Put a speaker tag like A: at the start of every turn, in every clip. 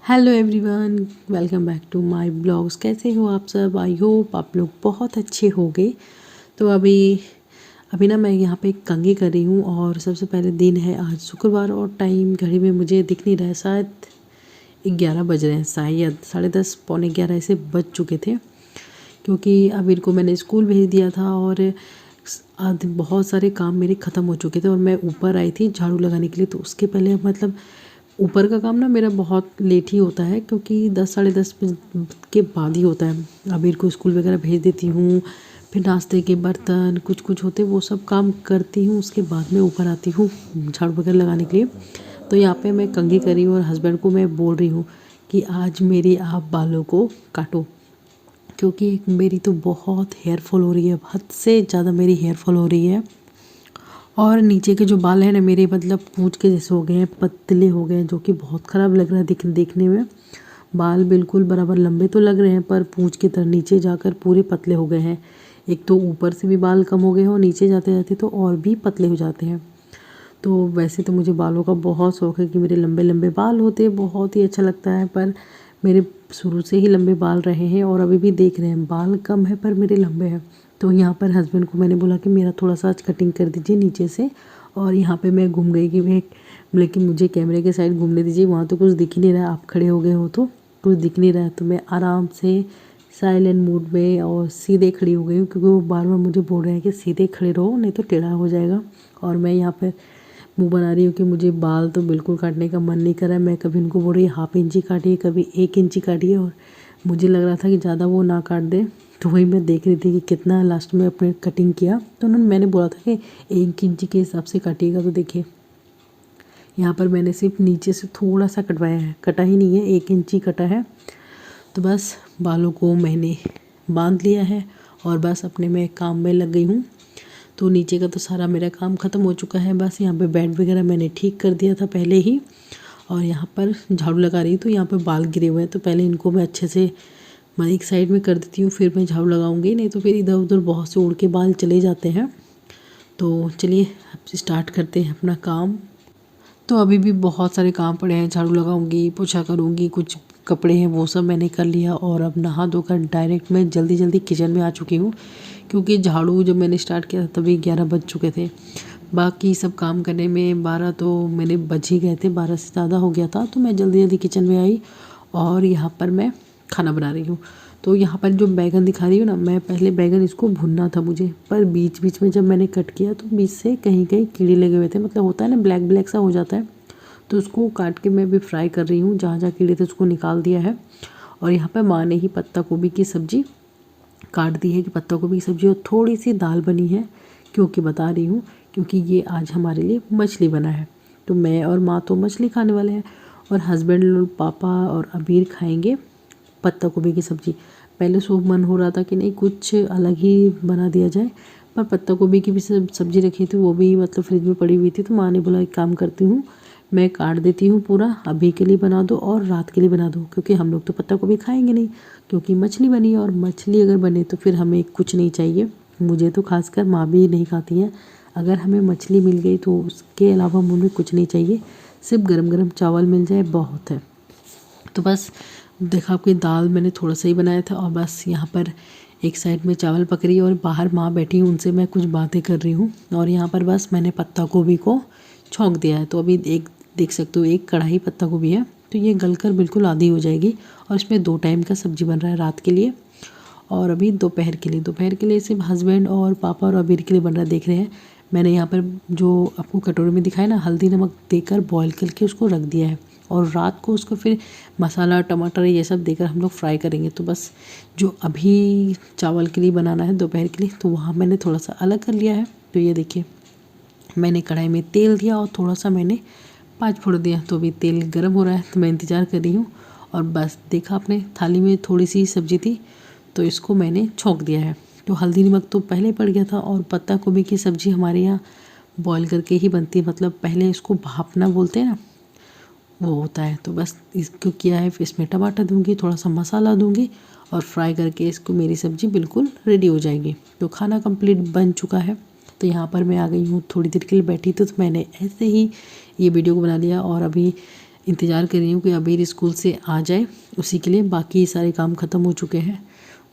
A: Hello everyone, welcome back to my blogs. कैसे हो आप सब? आई होप आप लोग बहुत अच्छे होंगे। तो अभी अभी ना मैं यहाँ पे कंघी कर रही हूँ और सबसे पहले दिन है आज शुक्रवार और टाइम घड़ी में मुझे दिख नहीं रहा है, शायद 11 बज रहे हैं, शायद 10:30 पौने 11 ऐसे बज चुके थे। क्योंकि अबीर को मैंने स्कूल भेज दिया था और आज बहुत सारे काम मेरे ख़त्म हो चुके थे और मैं ऊपर आई थी झाड़ू लगाने के लिए। तो उसके पहले मतलब ऊपर का काम ना मेरा बहुत लेट ही होता है, क्योंकि 10 साढ़े 10 के बाद ही होता है। अबीर को स्कूल वगैरह भेज देती हूँ, फिर नाश्ते के बर्तन कुछ कुछ होते वो सब काम करती हूँ, उसके बाद में ऊपर आती हूँ झाड़ू वगैरह लगाने के लिए। तो यहाँ पे मैं कंघी कर रही हूँ और हस्बैंड को मैं बोल रही हूँ कि आज मेरी आप बालों को काटो, क्योंकि मेरी तो बहुत हेयर फॉल हो रही है, हद से ज़्यादा मेरी हेयर फॉल हो रही है। और नीचे के जो बाल हैं ना मेरे, मतलब पूंछ के जैसे हो गए हैं, पतले हो गए हैं, जो कि बहुत ख़राब लग रहा है देखने में। बाल बिल्कुल बराबर लंबे तो लग रहे हैं, पर पूंछ की तरह नीचे जाकर पूरे पतले हो गए हैं। एक तो ऊपर से भी बाल कम हो गए हैं और नीचे जाते जाते तो और भी पतले हो जाते हैं। तो वैसे तो मुझे बालों का बहुत शौक़ है कि मेरे लंबे लंबे बाल होते, बहुत ही अच्छा लगता है। पर मेरे शुरू से ही लंबे बाल रहे हैं और अभी भी देख रहे हैं बाल कम है पर मेरे लंबे हैं। तो यहाँ पर हस्बैंड को मैंने बोला कि मेरा थोड़ा सा आज कटिंग कर दीजिए नीचे से। और यहाँ पे मैं घूम गई कि मैं, लेकिन मुझे कैमरे के साइड घूमने दीजिए, वहाँ तो कुछ दिख ही नहीं रहा, आप खड़े हो गए हो तो कुछ दिख नहीं रहा है। तो मैं आराम से साइलेंट मूड में और सीधे खड़ी हो गई हूँ, क्योंकि वो बार बार मुझे बोल रहे हैं कि सीधे खड़े रहो नहीं तो टेढ़ा हो जाएगा। और मैं यहाँ पर मुँह बना रही हूँ कि मुझे बाल तो बिल्कुल काटने का मन नहीं कर रहा है। मैं कभी उनको बोल रही हाफ इंची काटिए, कभी 1 इंची काटिए, और मुझे लग रहा था कि ज़्यादा वो ना काट दे। तो वही मैं देख रही थी कि कितना लास्ट में अपने कटिंग किया। तो मैंने बोला था कि 1 इंची के हिसाब से काटिएगा। तो देखिए यहाँ पर मैंने सिर्फ नीचे से थोड़ा सा कटवाया है, कटा ही नहीं है, 1 इंची कटा है। तो बस बालों को मैंने बांध लिया है और बस अपने में काम में लग गई हूँ। तो नीचे का तो सारा मेरा काम ख़त्म हो चुका है। बस यहाँ पे बेड वगैरह मैंने ठीक कर दिया था पहले ही, और यहाँ पर झाड़ू लगा रही हूँ। तो यहाँ पे बाल गिरे हुए हैं, तो पहले इनको मैं अच्छे से मैं एक साइड में कर देती हूँ, फिर मैं झाड़ू लगाऊंगी, नहीं तो फिर इधर उधर बहुत से उड़ के बाल चले जाते हैं। तो चलिए अब स्टार्ट करते हैं अपना काम। तो अभी भी बहुत सारे काम पड़े हैं, झाड़ू लगाऊंगी, पोछा करूंगी, कुछ कपड़े हैं वो सब मैंने कर लिया। और अब नहा धोकर डायरेक्ट मैं जल्दी जल्दी किचन में आ चुकी हूँ, क्योंकि झाड़ू जब मैंने स्टार्ट किया तभी 11 बज चुके थे। बाकी सब काम करने में 12 तो मैंने बज ही गए थे, 12 से ज़्यादा हो गया था। तो मैं जल्दी जल्दी किचन में आई और यहाँ पर मैं खाना बना रही हूँ। तो यहाँ पर जो बैगन दिखा रही हूँ ना, मैं पहले बैगन इसको भुनना था मुझे, पर बीच बीच में जब मैंने कट किया तो बीच से कहीं कहीं कीड़े लगे हुए थे, मतलब होता है ना ब्लैक ब्लैक सा हो जाता है। तो उसको काट के मैं भी फ्राई कर रही हूँ, जहाँ जहाँ कीड़े थे उसको निकाल दिया है। और यहाँ पर माँ ने ही पत्ता गोभी की सब्ज़ी काट दी है कि पत्ता गोभी की सब्ज़ी, और थोड़ी सी दाल बनी है, क्योंकि बता रही हूँ क्योंकि ये आज हमारे लिए मछली बना है। तो मैं और माँ तो मछली खाने वाले हैं, और हस्बैंड पापा और अबीर खाएंगे पत्ता गोभी की सब्ज़ी। पहले सो मन हो रहा था कि नहीं कुछ अलग ही बना दिया जाए, पर पत्ता गोभी की भी सब्ज़ी रखी थी, वो भी मतलब फ्रिज में पड़ी हुई थी। तो माँ ने बोला एक काम करती हूँ, मैं काट देती हूँ पूरा, अभी के लिए बना दो और रात के लिए बना दो, क्योंकि हम लोग तो पत्ता गोभी खाएंगे नहीं, क्योंकि मछली बनी है। और मछली अगर बने तो फिर हमें कुछ नहीं चाहिए, मुझे तो खासकर, माँ भी नहीं खाती है। अगर हमें मछली मिल गई तो उसके अलावा मुँह में कुछ नहीं चाहिए, सिर्फ गरम गरम चावल मिल जाए बहुत है। तो बस देखा आपकी दाल मैंने थोड़ा सा ही बनाया था, और बस यहाँ पर एक साइड में चावल पक रही है और बाहर माँ बैठी हूँ, उनसे मैं कुछ बातें कर रही हूँ। और यहाँ पर बस मैंने पत्ता गोभी को छौंक दिया है। तो अभी एक देख सकते हो एक कढ़ाई पत्ता गोभी है, तो ये गलकर बिल्कुल आधी हो जाएगी। और इसमें 2 टाइम का सब्जी बन रहा है रात के लिए, और अभी दोपहर के लिए सिर्फ हस्बैंड और पापा और अबीर के लिए बन रहा है। देख रहे हैं मैंने यहाँ पर जो आपको कटोरे में दिखाया ना, हल्दी नमक देकर बॉईल करके उसको रख दिया है, और रात को उसको फिर मसाला टमाटर ये सब देकर हम लोग फ्राई करेंगे। तो बस जो अभी चावल के लिए बनाना है दोपहर के लिए, तो वहाँ मैंने थोड़ा सा अलग कर लिया है। तो ये देखिए मैंने कढ़ाई में तेल दिया और थोड़ा सा मैंने 5 फोड़ दिया। तो अभी तेल गर्म हो रहा है, तो मैं इंतज़ार कर रही हूँ। और बस देखा आपने थाली में थोड़ी सी सब्ज़ी थी, तो इसको मैंने छौंक दिया है। तो हल्दी नमक तो पहले ही पड़ गया था, और पत्ता गोभी की सब्ज़ी हमारे यहाँ बॉईल करके ही बनती है, मतलब पहले इसको भापना बोलते हैं ना, वो होता है। तो बस इसको किया है, फिर इसमें टमाटर दूंगी, थोड़ा सा मसाला दूंगी और फ्राई करके इसको मेरी सब्ज़ी बिल्कुल रेडी हो जाएगी। तो खाना कंप्लीट बन चुका है। तो यहाँ पर मैं आ गई हूँ, थोड़ी देर के लिए बैठी थी, तो मैंने ऐसे ही ये वीडियो को बना लिया। और अभी इंतज़ार कर रही हूँ कि अबीर स्कूल से आ जाए, उसी के लिए। बाकी सारे काम ख़त्म हो चुके हैं,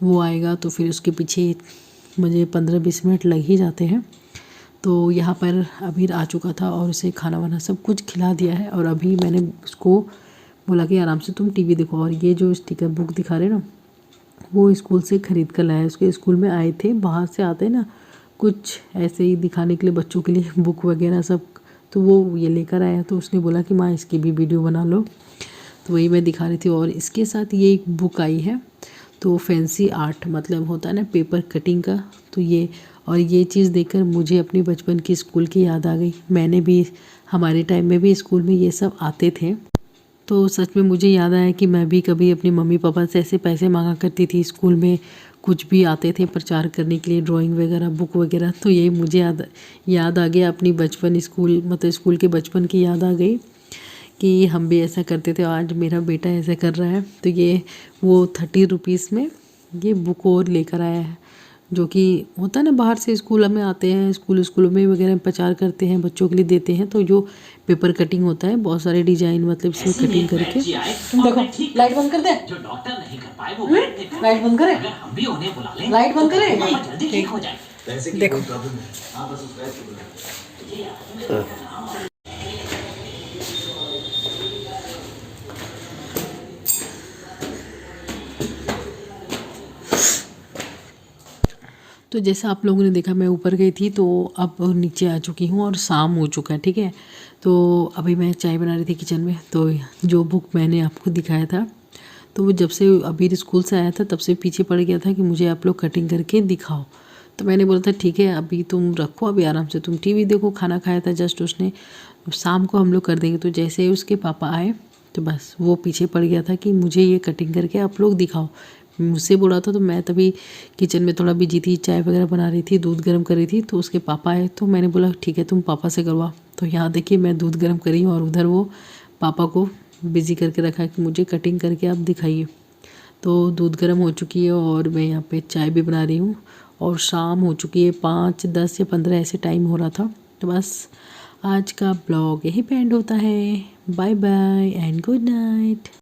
A: वो आएगा तो फिर उसके पीछे मुझे 15-20 मिनट लग ही जाते हैं। तो यहाँ पर अबीर आ चुका था और उसे खाना वाना सब कुछ खिला दिया है। और अभी मैंने उसको बोला कि आराम से तुम टीवी देखो। और ये जो स्टिकर बुक दिखा रहे ना, वो स्कूल से ख़रीद कर लाया है। उसके स्कूल में आए थे, बाहर से आते हैं ना कुछ ऐसे ही दिखाने के लिए बच्चों के लिए बुक वगैरह सब, तो वो ये लेकर आया। तो उसने बोला कि माँ इसकी भी वीडियो बना लो, तो वही मैं दिखा रही थी। और इसके साथ ये एक बुक आई है, तो फैंसी आर्ट मतलब होता है ना पेपर कटिंग का, तो ये चीज़ देखकर मुझे अपनी बचपन की स्कूल की याद आ गई। मैंने भी हमारे टाइम में भी स्कूल में ये सब आते थे, तो सच में मुझे याद आया कि मैं भी कभी अपनी मम्मी पापा से ऐसे पैसे मांगा करती थी। स्कूल में कुछ भी आते थे प्रचार करने के लिए, ड्राइंग वगैरह, बुक वगैरह, तो यही मुझे याद आ गया अपनी बचपन, स्कूल मतलब स्कूल के बचपन की याद आ गई कि हम भी ऐसा करते थे। आज मेरा बेटा ऐसा कर रहा है। तो ये वो 30 रुपीज़ में ये बुक और लेकर आया है, जो कि होता है ना बाहर से स्कूल में आते हैं, स्कूलों में वगैरह प्रचार करते हैं, बच्चों के लिए देते हैं। तो जो पेपर कटिंग होता है, बहुत सारे डिजाइन मतलब इसमें कटिंग करके। तुम देखो, लाइट बंद कर दे, जो डॉक्टर नहीं कर पाए वो लाइट बंद करे, अगर हम भी उन्हें बुला लें, लाइट बंद करे, जल्दी ठीक हो जाए। देखो तो जैसा आप लोगों ने देखा, मैं ऊपर गई थी तो अब नीचे आ चुकी हूँ और शाम हो चुका है, ठीक है। तो अभी मैं चाय बना रही थी किचन में। तो जो बुक मैंने आपको दिखाया था, तो वो जब से अभी स्कूल से आया था तब से पीछे पड़ गया था कि मुझे आप लोग कटिंग करके दिखाओ। तो मैंने बोला था ठीक है अभी तुम रखो, अभी आराम से तुम टीवी देखो। खाना खाया था जस्ट उसने, शाम को हम लोग कर देंगे। तो जैसे ही उसके पापा आए तो बस वो पीछे पड़ गया था कि मुझे ये कटिंग करके आप लोग दिखाओ। मुझसे बोला था, तो मैं तभी किचन में थोड़ा बिजी थी, चाय वगैरह बना रही थी, दूध गर्म कर रही थी। तो उसके पापा आए तो मैंने बोला ठीक है तुम पापा से करवा। तो यहाँ देखिए मैं दूध गर्म करी हूँ और उधर वो पापा को बिजी करके रखा है कि मुझे कटिंग करके आप दिखाइए। तो दूध गर्म हो चुकी है और मैं यहाँ पे चाय भी बना रही हूँ। और शाम हो चुकी है, 5, 10 या 15 ऐसे टाइम हो रहा था। तो बस आज का ब्लॉग यही पे एंड होता है। Bye bye and good night.